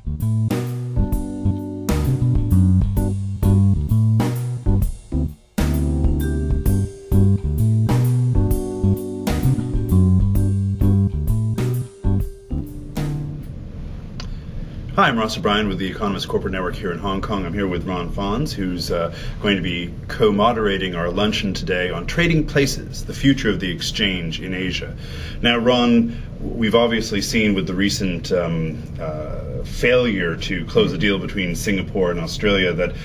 Hi, I'm Ross O'Brien with the Economist Corporate Network here in Hong Kong. I'm here with Ron Fons, who's going to be co-moderating our luncheon today on trading places, the future of the exchange in Asia. Now, Ron, we've obviously seen with the recent failure to close the deal between Singapore and Australia that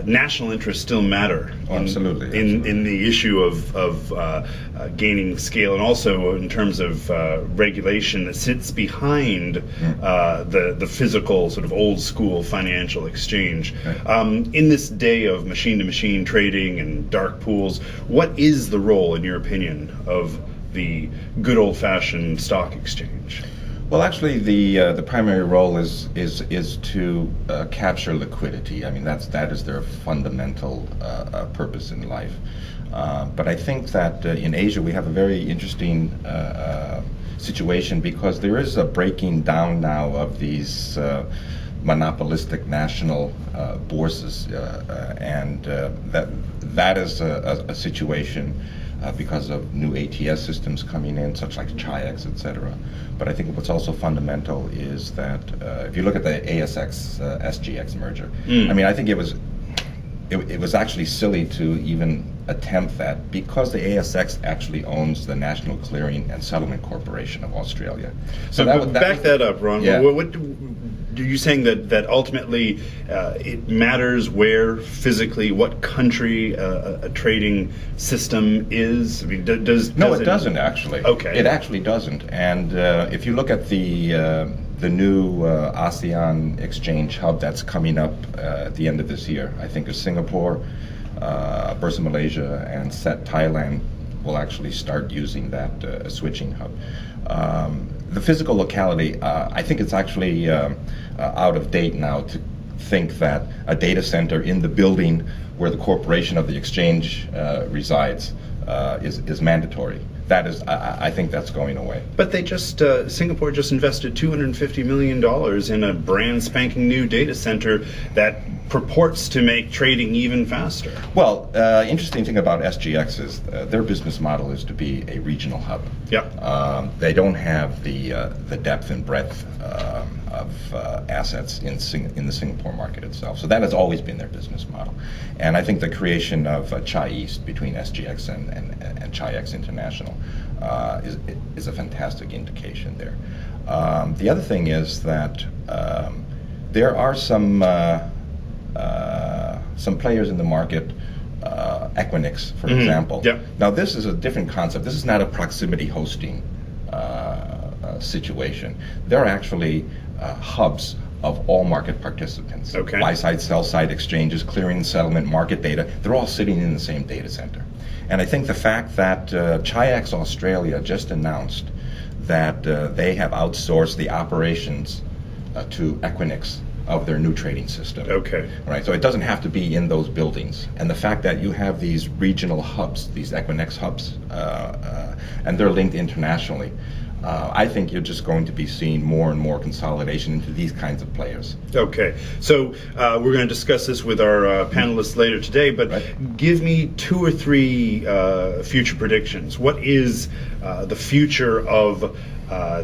national interests still matter in the issue of gaining scale, and also in terms of regulation that sits behind the physical sort of old school financial exchange. In this day of machine-to-machine trading and dark pools, what is the role, in your opinion, of the good old-fashioned stock exchange? Well, actually, the primary role is to capture liquidity. I mean, that is their fundamental purpose in life. But I think that in Asia we have a very interesting situation, because there is a breaking down now of these monopolistic national bourses, and that is a situation because of new ATS systems coming in, such like Chi-X, etc. But I think what's also fundamental is that if you look at the ASX SGX merger, I mean, I think it was actually silly to even attempt that, because the ASX actually owns the National Clearing and Settlement Corporation of Australia. So back that up, Ron. Yeah. What are you saying, that ultimately it matters where physically, what country a trading system is? I mean, No, it doesn't actually. Okay. It actually doesn't. And if you look at the new ASEAN exchange hub that's coming up at the end of this year, I think is Singapore, Bursa Malaysia, and SET Thailand will actually start using that switching hub. The physical locality, I think it's actually out of date now to think that a data center in the building where the corporation of the exchange resides is mandatory. That is, I think that's going away. But they just, Singapore just invested $250 million in a brand spanking new data center that purports to make trading even faster. Well, interesting thing about SGX is their business model is to be a regional hub. Yep. They don't have the depth and breadth of assets in the Singapore market itself. So that has always been their business model. And I think the creation of Chi-East between SGX and Chi-X International is a fantastic indication there. The other thing is that there are some players in the market, Equinix, for example. Yep. Now, this is a different concept. This is not a proximity hosting situation. They're actually hubs of all market participants. Okay. Buy-side, sell-side exchanges, clearing, settlement, market data, they're all sitting in the same data center. And I think the fact that Chi-X Australia just announced that they have outsourced the operations to Equinix of their new trading system. Okay. Right. So it doesn't have to be in those buildings. And the fact that you have these regional hubs, these Equinix hubs, and they're linked internationally, I think you're just going to be seeing more and more consolidation into these kinds of players. Okay, so we're going to discuss this with our panelists later today, but give me 2 or 3 future predictions. What is the future of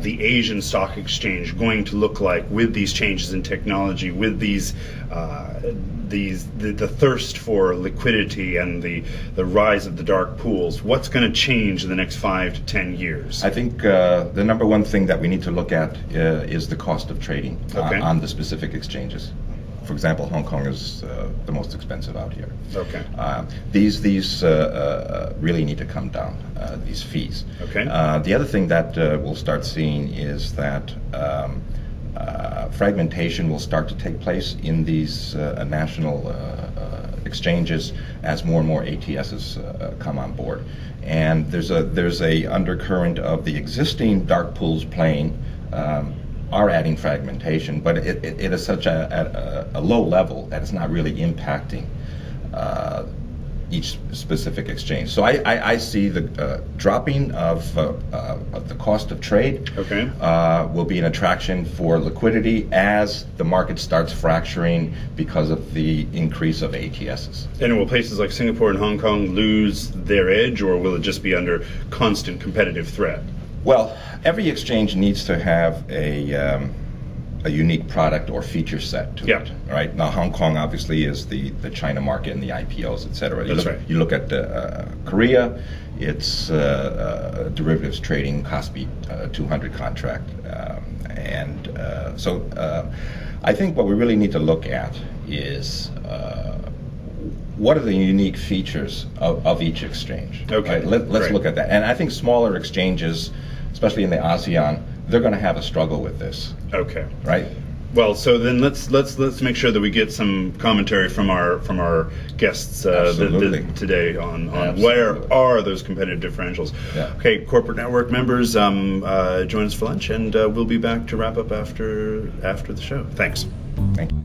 the Asian stock exchange going to look like with these changes in technology, with these the thirst for liquidity and the rise of the dark pools? What's going to change in the next 5 to 10 years? I think the number one thing that we need to look at is the cost of trading on the specific exchanges. For example, Hong Kong is the most expensive out here. Okay. These really need to come down, these fees. Okay. The other thing that we'll start seeing is that fragmentation will start to take place in these national exchanges as more and more ATSs come on board. And there's a undercurrent of the existing dark pools playing are adding fragmentation, but it is such at a low level that it's not really impacting each specific exchange. So I see the dropping of the cost of trade will be an attraction for liquidity as the market starts fracturing because of the increase of ATSs. And will places like Singapore and Hong Kong lose their edge, or will it just be under constant competitive threat? Well, every exchange needs to have a unique product or feature set to it. Right now, Hong Kong obviously is the China market and the IPOs, et cetera. You look at Korea, it's derivatives trading, Kospi 200 contract, so I think what we really need to look at is what are the unique features of each exchange. Right? Let's look at that. And I think smaller exchanges, especially in the ASEAN, they're going to have a struggle with this. Okay. Right. Well, so then let's make sure that we get some commentary from our guests today on where are those competitive differentials. Yeah. Okay, corporate network members, join us for lunch, and we'll be back to wrap up after the show. Thanks. Thank you.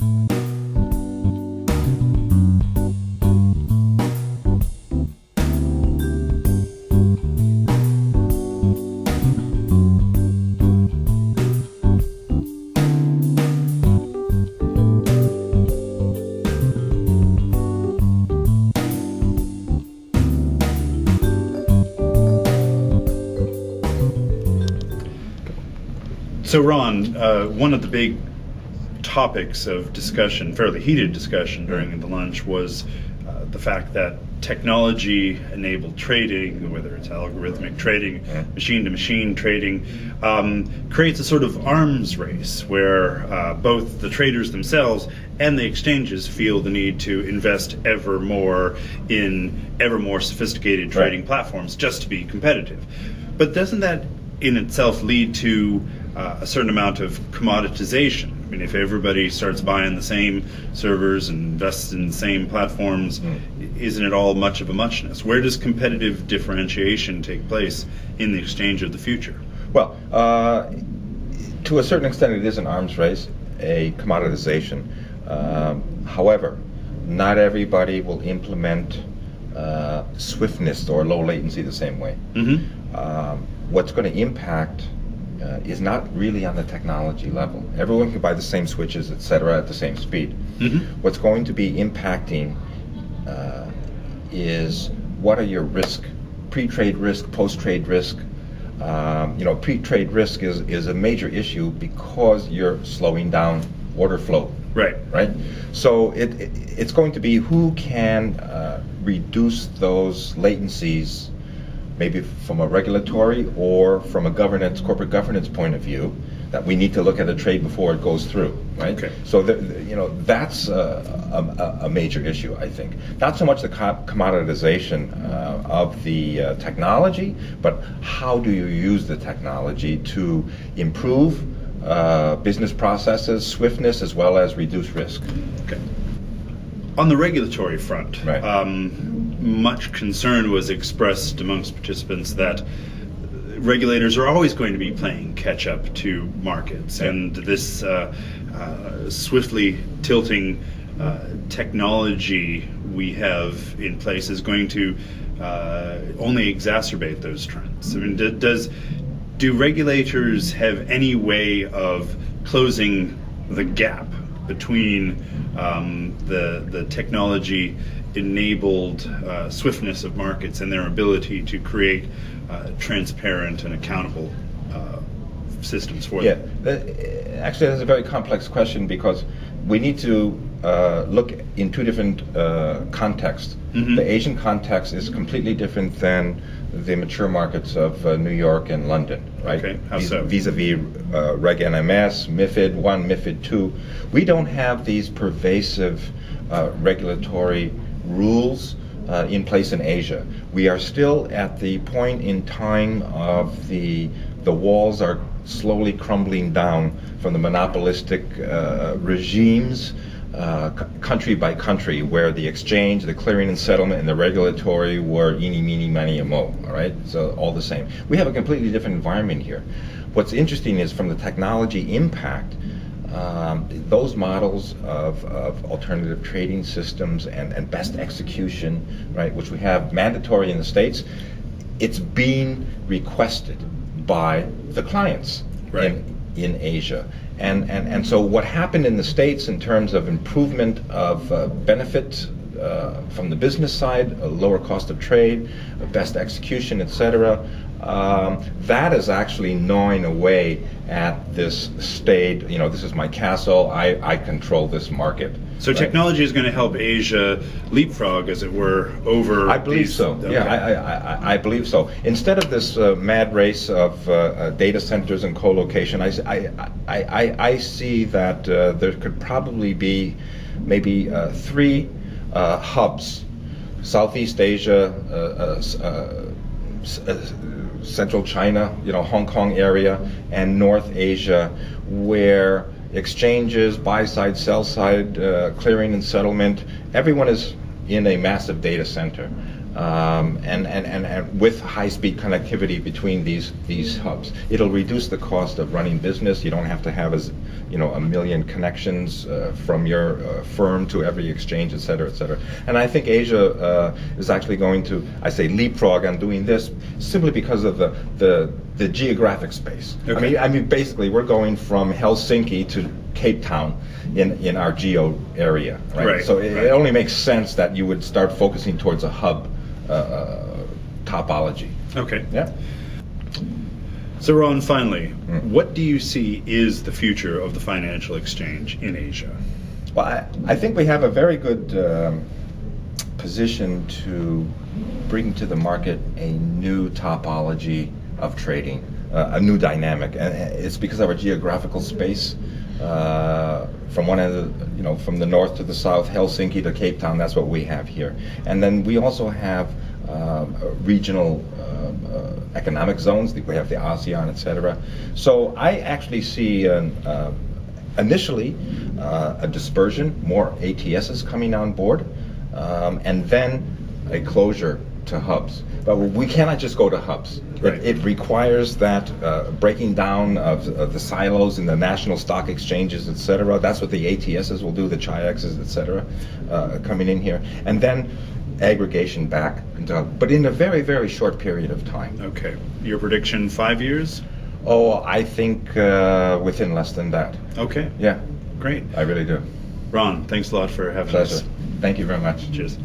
So Ron, one of the big topics of discussion, fairly heated discussion during the lunch, was the fact that technology-enabled trading, whether it's algorithmic trading, machine-to-machine trading, creates a sort of arms race where both the traders themselves and the exchanges feel the need to invest ever more in ever more sophisticated trading platforms just to be competitive. But doesn't that in itself lead to a certain amount of commoditization? I mean, if everybody starts buying the same servers and invests in the same platforms, isn't it all much of a muchness? Where does competitive differentiation take place in the exchange of the future? Well, to a certain extent it is an arms race, a commoditization. However, not everybody will implement swiftness or low latency the same way. What's going to impact is not really on the technology level. Everyone can buy the same switches, etc., at the same speed. What's going to be impacting is what are your risk, pre-trade risk, post-trade risk. Pre-trade risk is a major issue because you're slowing down order flow. Right. So it's going to be who can reduce those latencies, maybe from a regulatory or from a corporate governance point of view, that we need to look at a trade before it goes through, right? Okay. So that's a major issue, I think. Not so much the commoditization of the technology, but how do you use the technology to improve business processes, swiftness, as well as reduce risk. Okay. On the regulatory front, much concern was expressed amongst participants that regulators are always going to be playing catch-up to markets, and this swiftly tilting technology we have in place is going to only exacerbate those trends. I mean, do regulators have any way of closing the gap between the technology-enabled swiftness of markets and their ability to create transparent and accountable systems for them? Actually, that's a very complex question because we need to look in two different contexts. The Asian context is completely different than the mature markets of New York and London, right? Okay, how so? Vis-a-vis Reg NMS, MiFID 1, MiFID 2. We don't have these pervasive regulatory rules in place in Asia. We are still at the point in time of the walls are slowly crumbling down from the monopolistic regimes, country by country, where the exchange, the clearing and settlement, and the regulatory were eeny, meeny, miny, and mo. All right, so all the same. We have a completely different environment here. What's interesting is from the technology impact, those models of alternative trading systems and best execution, right, which we have mandatory in the States, it's being requested by the clients in Asia. And so what happened in the States in terms of improvement of benefit from the business side, a lower cost of trade, best execution, etc., that is actually gnawing away at this state. This is my castle. I control this market. So technology is going to help Asia leapfrog, as it were, over. I believe so. Okay. Yeah, I believe so. Instead of this mad race of data centers and co-location, I see that there could probably be maybe 3 hubs: Southeast Asia, Central China, Hong Kong area, and North Asia, where exchanges, buy side, sell side, clearing and settlement, everyone is in a massive data center, and with high-speed connectivity between these hubs. It'll reduce the cost of running business. You don't have to have a million connections from your firm to every exchange, et cetera, et cetera. And I think Asia is actually going to, I say, leapfrog on doing this simply because of the geographic space. Okay. I mean, basically, we're going from Helsinki to Cape Town in our geo area, right? So it only makes sense that you would start focusing towards a hub topology. Okay. Yeah. So Ron, finally, what do you see is the future of the financial exchange in Asia? Well, I think we have a very good position to bring to the market a new topology of trading, a new dynamic, and it's because of our geographical space. From one end of from the north to the south, Helsinki to Cape Town, that's what we have here. And then we also have regional economic zones. We have the ASEAN, etc. So I actually see initially a dispersion, more ATSs coming on board, and then a closure to hubs. But we cannot just go to hubs. It requires that breaking down of the silos in the national stock exchanges, etc. That's what the ATSs will do, the Chi-Xs, etc., coming in here. And then aggregation back into hubs, but in a very, very short period of time. Okay. Your prediction, 5 years? Oh, I think within less than that. Okay. Yeah. Great. I really do. Ron, thanks a lot for having Pleasure. us. Thank you very much. Cheers.